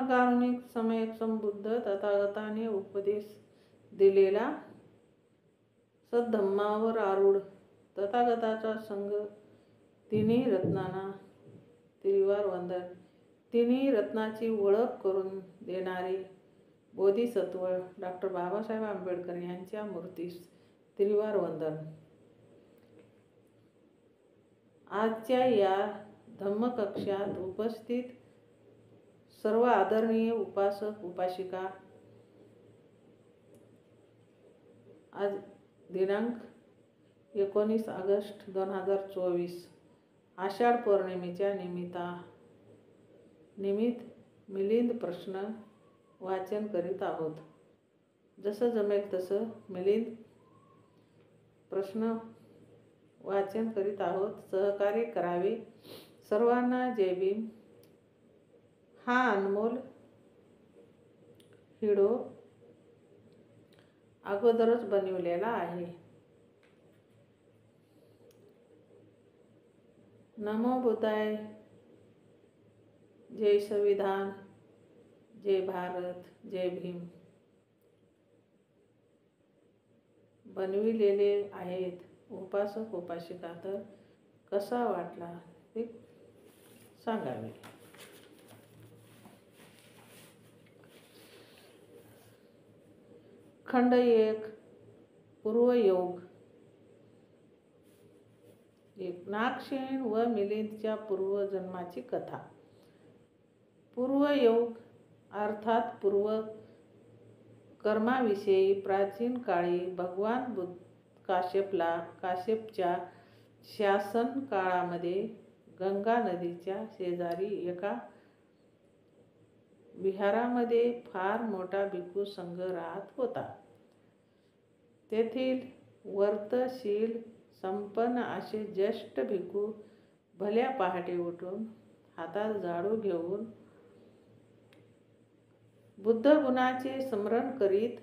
महाकारुणिक सम्यक संबुद्ध तथागताने उपदेश दिलेला सद्धम्मावर आरूढ तथागताचा संग तिन्ही रत्नांना त्रिवार वंदन. तिन्ही रत्नाची ओळख करून देणारे बोधिसत्व डॉ. बाबासाहेब आंबेडकर यांच्या मूर्तीस त्रिवार वंदन. आजच्या या धम्मकक्षात उपस्थित सर्व आदरणीय उपासक उपासिका, आज दिनांक 19 ऑगस्ट 2024 आषाढ पौर्णिमेच्या निमित्त मिलिंद प्रश्न वाचन करीत आहोत. जसं जमेल तसं मिलिंद प्रश्न वाचन करीत आहोत. सहकार्य करावे. सर्वांना जय भीम. हा अनमोल व्हिडिओ अगोदरच बनविलेला आहे. नमो बुद्धाय. जय संविधान. जय भारत. जय भीम बनविलेले आहेत. उपासक उपासिका तर कसा वाटला ते सांगावे. खंड 1 पूर्वयोग. नागसेन व मिलिंदच्या पूर्वजन्माची कथा. पूर्वयोग अर्थात पूर्व कर्माविषयी प्राचीन काळी भगवान काश्यपच्या शासन काळामध्ये गंगा नदीच्या शेजारी एका विहारामध्ये फार मोठा भिक्खू संघ राहत होता. तेथील व्रतशील संपन्न असे ज्येष्ठ भिक्खू भल्या पहाटे उठून हातात झाडू घेऊन बुद्धगुणाचे स्मरण करीत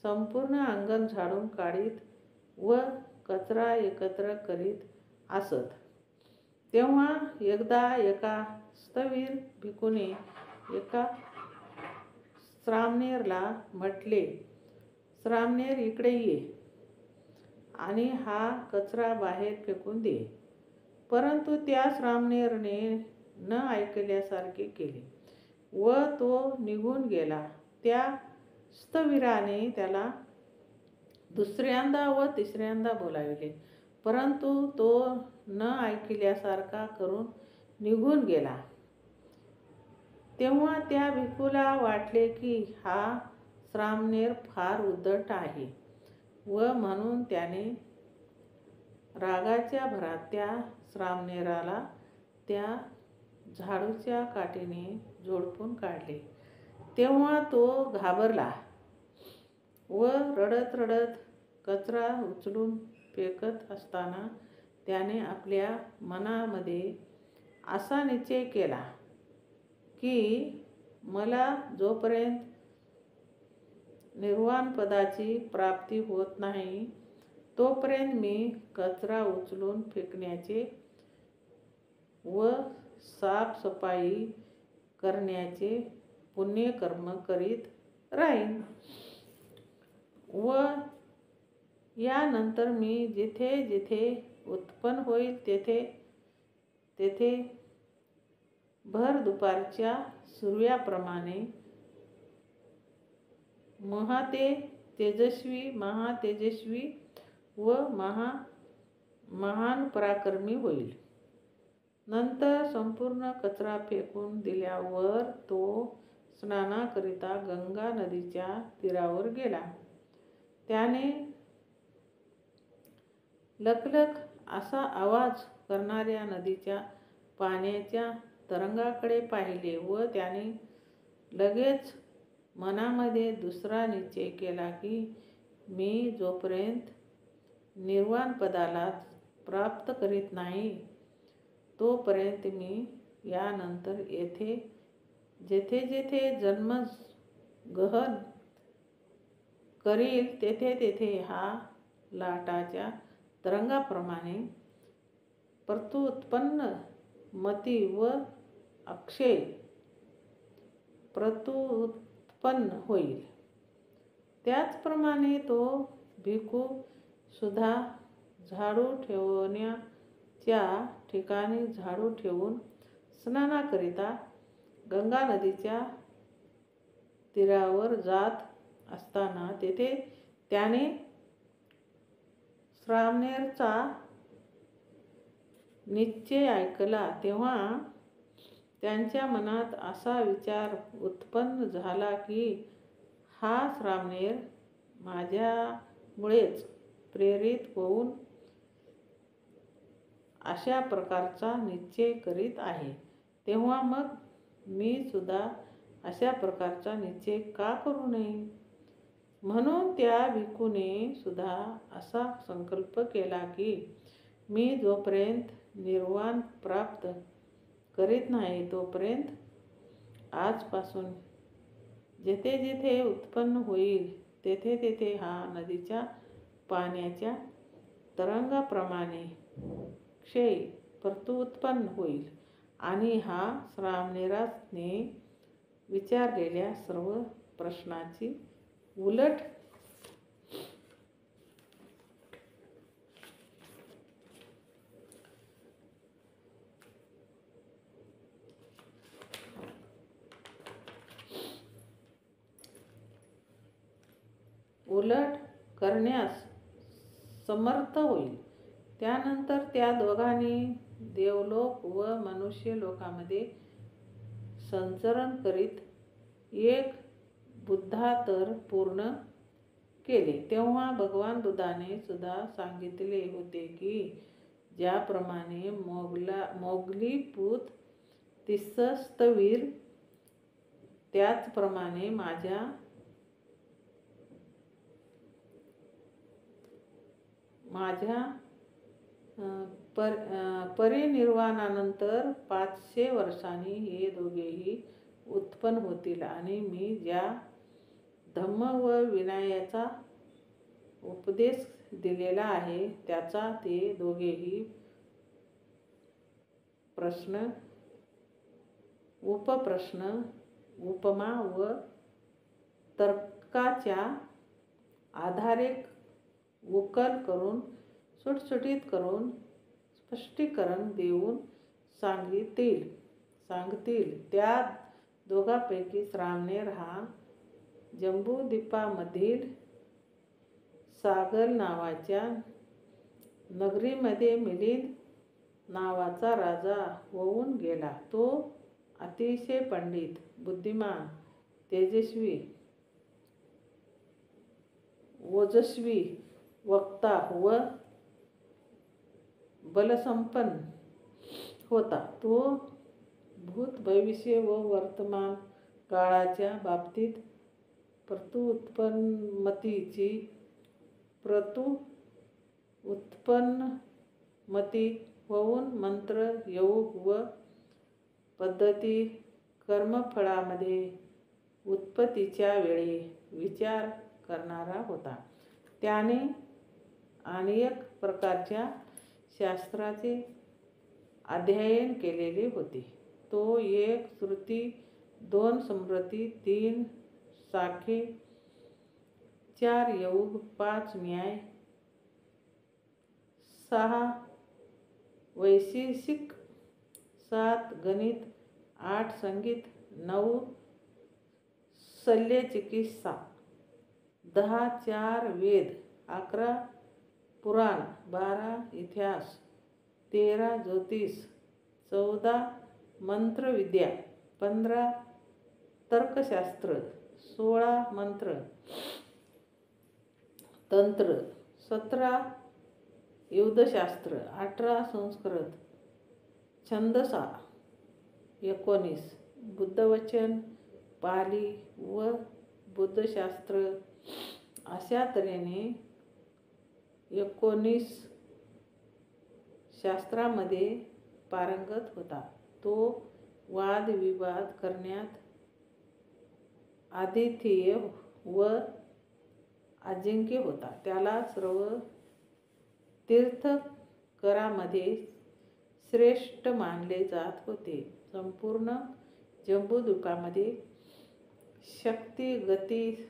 संपूर्ण अंगण झाडून काढीत व कचरा एकत्र करीत असत. तेव्हा एकदा एका स्थविर भिक्खूने एका श्रामणेरला म्हटले, श्रामणेर इकडे ये आणि हा कचरा बाहेर फेकून दे. परंतु त्या श्रामणेरने न ऐकल्यासारखे केले व तो निघून गेला. त्या स्थविराने त्याला दुसऱ्यांदा व तिसऱ्यांदा बोलाविले, परंतु तो न ऐकल्यासारखा करून निघून गेला. तेव्हा त्या भिक्खूला वाटले की हा श्रामणेर फार उद्धट आहे व म्हणून त्याने रागाच्या भरात त्या श्रामणेराला त्या झाडूच्या काठीने झोडपून काढले. तेव्हा तो घाबरला व रडत रडत कचरा उचलून फेकत असताना त्याने आपल्या मनामध्ये असा निश्चय केला की मला जोपर्यंत निर्वाणपदाची प्राप्ती होत नाही तोपर्यंत मी कचरा उचलून फेकण्याचे व साफसफाई करण्याचे पुण्यकर्म करीत राहीन व यानंतर मी जिथे जिथे उत्पन्न होईल तेथे तेथे भर दुपारच्या सूर्याप्रमाणे महातेजस्वी व महान पराक्रमी होईल. नंतर संपूर्ण कचरा फेकून दिल्यावर तो स्नानाकरिता गंगा नदीच्या तीरावर गेला. त्याने लखलख असा आवाज करणाऱ्या नदीच्या पाण्याच्या तरंगाकडे पाहिले व त्याने लगेच मनामध्ये दुसरा निश्चय केला की मी जोपर्यंत निर्वाणपदाला प्राप्त करीत नाही तोपर्यंत मी यानंतर जेथे जेथे जन्म ग्रहण करील तेथे तेथे हा लाटाच्या तरंगाप्रमाणे प्रत्युत्पन्न मती व अक्षय प्रत्युत्पन्न होईल. त्याचप्रमाणे तो भिक्खू सुद्धा झाडू ठेवण्याच्या ठिकाणी झाडू ठेवून स्नानाकरिता गंगा नदीच्या तीरावर जात असताना तेथे त्याने श्रामणेरचा निश्चय ऐकला. तेव्हा त्यांच्या मनात असा विचार उत्पन्न झाला की हा श्रामणेर माझ्यामुळेच प्रेरित होऊन अशा प्रकारचा निश्चय करीत आहे. तेव्हा मग मी सुद्धा अशा प्रकारचा निश्चय का करू नये? म्हणून त्या भिक्खूने सुद्धा असा संकल्प केला की मी जोपर्यंत निर्वाण प्राप्त करीत नाही तोपर्यंत आजपासून जेथे जेथे उत्पन्न होईल तेथे तेथे हा नदीच्या पाण्याच्या तरंगाप्रमाणे क्षय प्रत्युत्पन्न होईल आणि हा श्रामणेराने विचारलेल्या सर्व प्रश्नाची उलट करण्यास समर्थ होईल. त्यानंतर त्या दोघांनी देवलोक व मनुष्य लोकांमध्ये संचरण करीत एक बुद्धातर पूर्ण केले. तेव्हा भगवान बुद्धाने सुद्धा सांगितले होते की ज्याप्रमाणे मोगलीपूत तिस्सस्तवीर त्याचप्रमाणे माझ्या परिनिर्वाणानंतर 500 वर्षांनी हे दोघेही उत्पन्न होतील आणि मी ज्या धम्म व विनयाचा उपदेश दिलेला आहे त्याचा ते दोघेही प्रश्न, उपप्रश्न, उपमा व तर्काच्या आधारे उकल करून सुटसुटीत करून स्पष्टीकरण देऊन सांगतील. त्या दोघांपैकी श्रामणेर हा जंबूद्वीपामधील सागल नावाच्या नगरीमध्ये मिलिंद नावाचा राजा होऊन गेला. तो अतिशय पंडित, बुद्धिमान, तेजस्वी, ओजस्वी वक्ता व बलसंपन्न होता. तो भूत, भविष्य व वर्तमान काळाच्या बाबतीत उत्पन्नमती होऊन मंत्र, योग व पद्धती, कर्मफळामध्ये उत्पत्तीच्या वेळी विचार करणारा होता. त्याने अनेक प्रकारच्या शास्त्राचे अध्ययन केलेले होते. तो 1 श्रुती, 2 स्मृती, 3 साखे, 4 योग, 5 न्याय, 6 वैशेषिक, 7 गणित, 8 संगीत, 9 शल्यचिकित्सा, 10 4 वेद, 11 पुराण, 12 इतिहास, 13 ज्योतिष, 14 मंत्रविद्या, 15 तर्कशास्त्र, 16 मंत्र तंत्र, 17 युद्धशास्त्र, 18 संस्कृत, छंदसा, 19 बुद्धवचन, पाली व बुद्धशास्त्र. अशा तऱ्हेने 19 शास्त्रामध्ये पारंगत होता. तो वादविवाद करण्यात अद्वितीय व अजिंक्य होता. त्याला सर्व तीर्थंकरांमध्ये श्रेष्ठ मानले जात होते. संपूर्ण जंबूद्वीपामध्ये शक्ती, गती,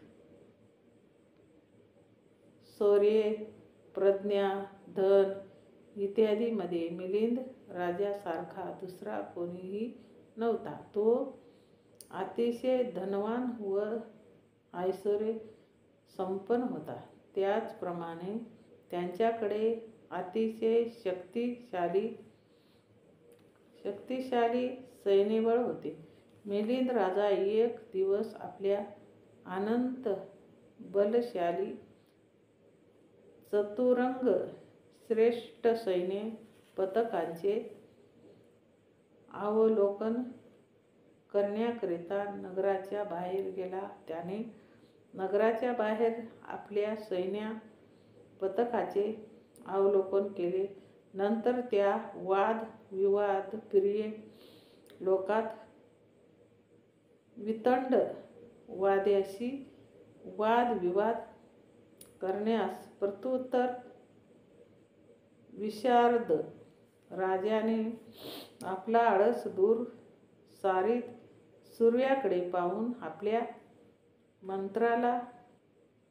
शौर्य, प्रज्ञा, धन इत्यादीमध्ये मिलिंद राजासारखा दुसरा कोणीही नव्हता. तो अतिशय धनवान व ऐश्वर्य संपन्न होता. त्याचप्रमाणे त्याच्याकडे अतिशय शक्तिशाली सैन्यबळ होते. मिलिंद राजा एक दिवस आपल्या अनंत बलशाली चतुरंग श्रेष्ठ सैन्य पथकांचे अवलोकन करण्याकरिता नगराच्या बाहेर गेला. त्याने नगराच्या बाहेर आपल्या सैन्य पथकाचे अवलोकन केले. नंतर त्या वाद-विवादप्रिय लोकात वितंड वाद्याशी वाद-विवाद करण्यास प्रत्युत्तर विशारद राजाने आपला आळस दूर सारीत सूर्याकडे पाहून आपल्या मंत्र्याला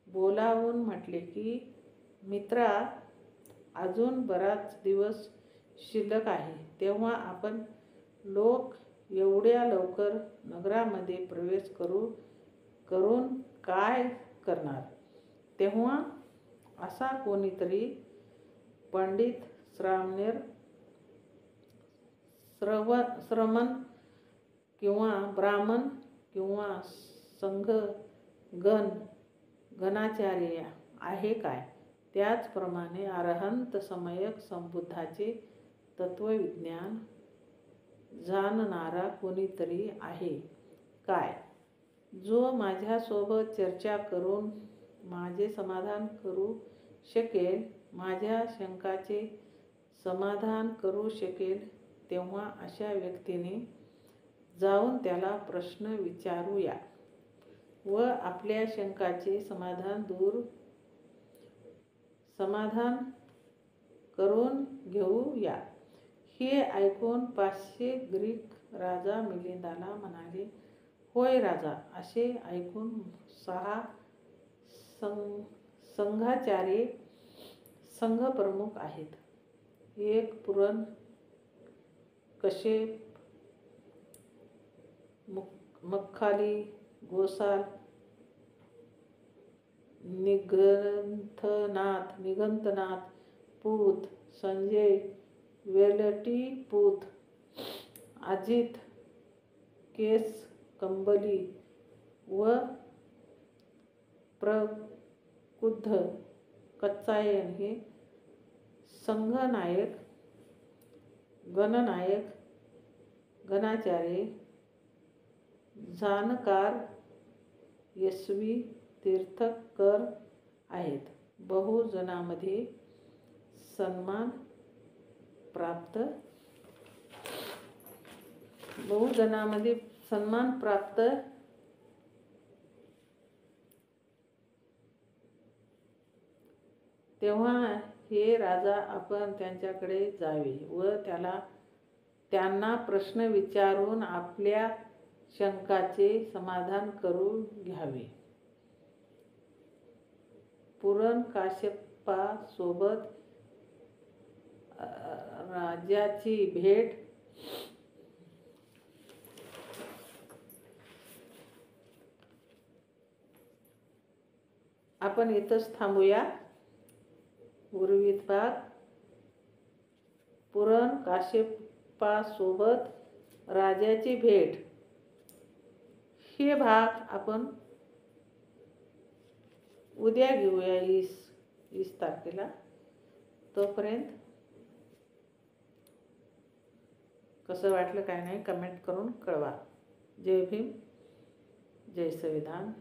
बोलावून म्हटले की, मित्रा, अजून बराच दिवस शिल्लक आहे. तेव्हा आपण लोक एवढ्या लवकर नगरामध्ये प्रवेश करून काय करणार? तेव्हा असा कोणीतरी पंडित, श्रमण किंवा ब्राह्मण किंवा गणाचार्य आहे काय? त्याचप्रमाणे अरहंत सम्यक संबुद्धाचे तत्वज्ञान जाणणारा कोणीतरी आहे काय, जो माझ्यासोबत चर्चा करून माझे समाधान करू शकेल, माझ्या शंकांचे समाधान करू शकेल? तेव्हा अशा व्यक्तीने जाऊन त्याला प्रश्न विचारूया व आपल्या शंकांचे समाधान करून घेऊया. हे ऐकून 500 ग्रीक राजा मिलिंदाला म्हणाले, होय राजा. असे ऐकून 6 संघाचार्य संघप्रमुख आहेत. एक पुरण, कश्यप, मख्खाली, गोसाल, निगंथनाथ, पूत, संजय, वेलटीपूत, अजित, केस, कंबली व प्रकुद्ध, कच्चायन हे संघनायक, गणनायक, गणाचार्य, जाणकार, यशस्वी तीर्थंकर आहेत. बहुजनांमध्ये सन्मान प्राप्त तेव्हा हे राजा, आपण त्यांच्याकडे जावे व त्यांना प्रश्न विचारून आपल्या शंकांचे समाधान करून घ्यावे. पुरण काश्यपासोबत राजाची भेट. आपण इथंच थांबूया. उर्वरित भाग. पुरण काश्यपासोबत राजाची भेट हे भाग आपण उद्या घेऊया 20 तारखेला. तोपर्यंत कसं वाटलं काय नाही कमेंट करून कळवा. जय भीम, जय संविधान.